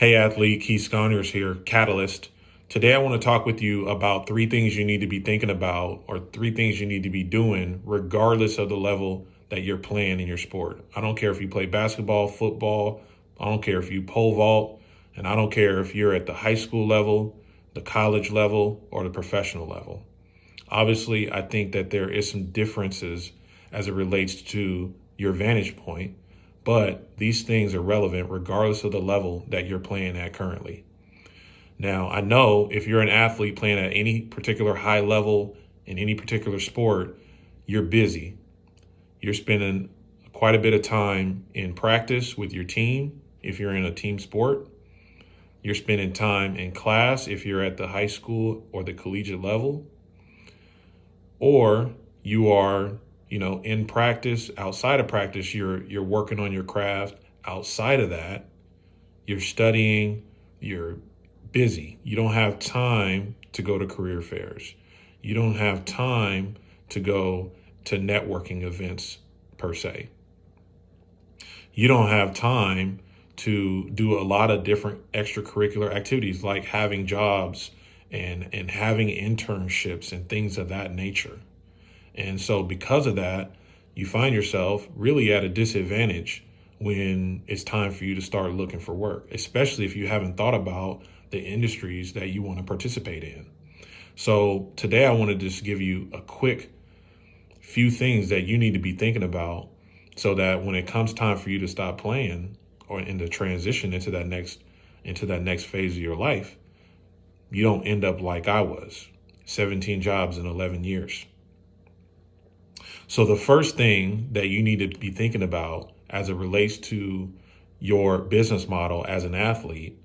Hey, athlete, Keith Sconners here, Catalyst. Today, I want to talk with you about three things you need to be thinking about, or three things you need to be doing, regardless of the level that you're playing in your sport. I don't care if you play basketball, football, I don't care if you pole vault, and I don't care if you're at the high school level, the college level, or the professional level. Obviously, I think that there is some differences as it relates to your vantage point, but these things are relevant regardless of the level that you're playing at currently. Now, I know if you're an athlete playing at any particular high level in any particular sport, you're busy. You're spending quite a bit of time in practice with your team if you're in a team sport. You're spending time in class if you're at the high school or the collegiate level. Or you are, in practice, outside of practice, you're working on your craft. Outside of that, you're studying, you're busy. You don't have time to go to career fairs. You don't have time to go to networking events per se. You don't have time to do a lot of different extracurricular activities like having jobs and having internships and things of that nature. And so because of that, you find yourself really at a disadvantage when it's time for you to start looking for work, especially if you haven't thought about the industries that you want to participate in. So today I want to just give you a quick few things that you need to be thinking about so that when it comes time for you to stop playing or in the transition into that next phase of your life, you don't end up like I was, 17 jobs in 11 years. So the first thing that you need to be thinking about as it relates to your business model as an athlete,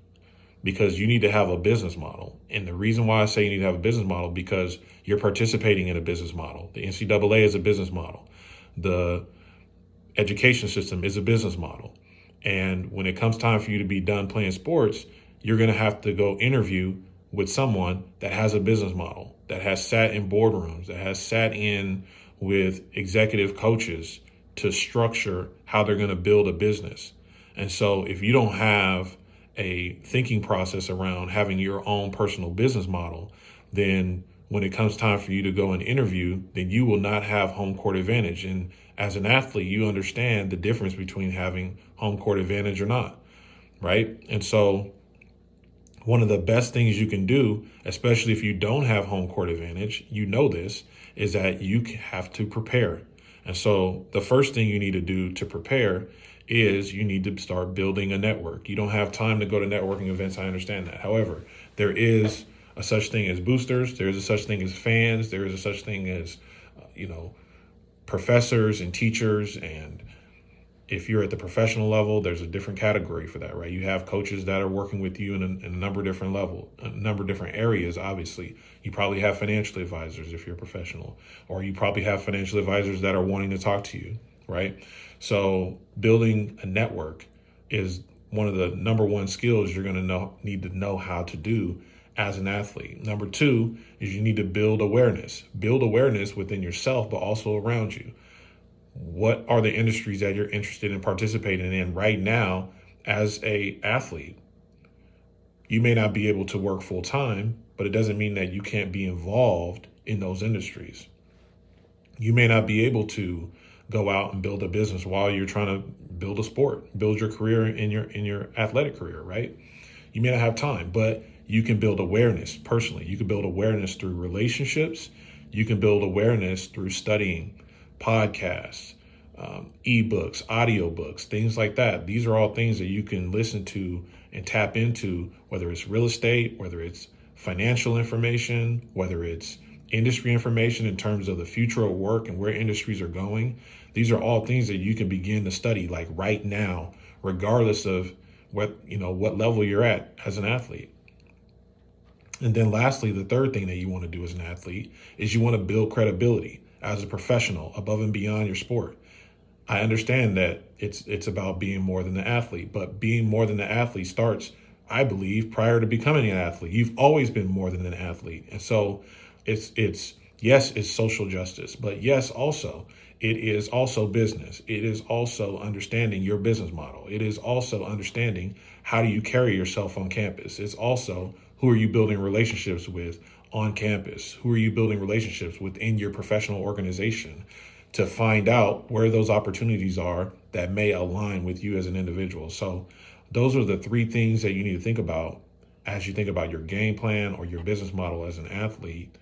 because you need to have a business model. And the reason why I say you need to have a business model, because you're participating in a business model. The NCAA is a business model. The education system is a business model. And when it comes time for you to be done playing sports, you're going to have to go interview with someone that has a business model, that has sat in boardrooms, that has sat in with executive coaches to structure how they're going to build a business. And so if you don't have a thinking process around having your own personal business model, then when it comes time for you to go and interview, then you will not have home court advantage. And as an athlete, you understand the difference between having home court advantage or not, right? And so one of the best things you can do, especially if you don't have home court advantage, this, is that you have to prepare. And so the first thing you need to do to prepare is you need to start building a network. You don't have time to go to networking events. I understand that. However, there is a such thing as boosters. There is a such thing as fans. There is a such thing as, professors and teachers. And if you're at the professional level, there's a different category for that, right? You have coaches that are working with you in a number of different a number of different areas. Obviously, you probably have financial advisors if you're a professional, or you probably have financial advisors that are wanting to talk to you, right? So building a network is one of the number one skills you're going to need to know how to do as an athlete. Number two is you need to build awareness within yourself, but also around you. What are the industries that you're interested in participating in right now as a athlete? You may not be able to work full time, but it doesn't mean that you can't be involved in those industries. You may not be able to go out and build a business while you're trying to build a sport, build your career in your athletic career, right? You may not have time, but you can build awareness personally. You can build awareness through relationships. You can build awareness through studying podcasts, ebooks, audiobooks, things like that. These are all things that you can listen to and tap into, whether it's real estate, whether it's financial information, whether it's industry information in terms of the future of work and where industries are going. These are all things that you can begin to study like right now, regardless of what level you're at as an athlete. And then lastly, the third thing that you want to do as an athlete is you want to build credibility as a professional above and beyond your sport. I understand that it's about being more than the athlete, but being more than the athlete starts, I believe, prior to becoming an athlete. You've always been more than an athlete. And so it's yes, it's social justice, but yes, also It is also business. It is also understanding your business model. It is also understanding how do you carry yourself on campus. It's also who are you building relationships with on campus? Who are you building relationships within your professional organization to find out where those opportunities are that may align with you as an individual? So those are the three things that you need to think about as you think about your game plan or your business model as an athlete.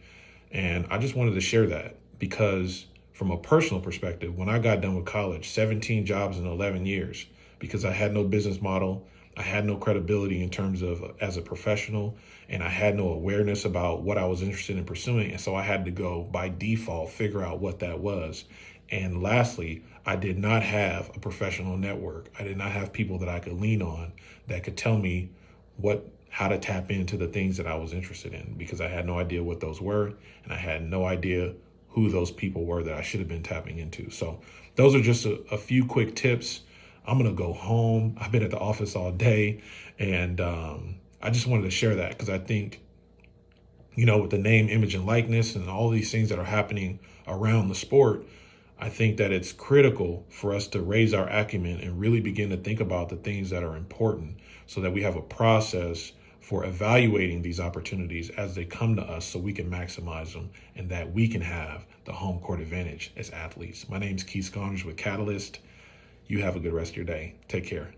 And I just wanted to share that because from a personal perspective, when I got done with college, 17 jobs in 11 years, because I had no business model, I had no credibility in terms of as a professional, and I had no awareness about what I was interested in pursuing. And so I had to go by default, figure out what that was. And lastly, I did not have a professional network. I did not have people that I could lean on that could tell me how to tap into the things that I was interested in, because I had no idea what those were, and I had no idea who those people were that I should have been tapping into. So those are just a few quick tips. I'm going to go home. I've been at the office all day, and I just wanted to share that because I think, with the name, image, and likeness and all these things that are happening around the sport, I think that it's critical for us to raise our acumen and really begin to think about the things that are important so that we have a process for evaluating these opportunities as they come to us so we can maximize them and that we can have the home court advantage as athletes. My name is Keith Sconners with Catalyst. You have a good rest of your day. Take care.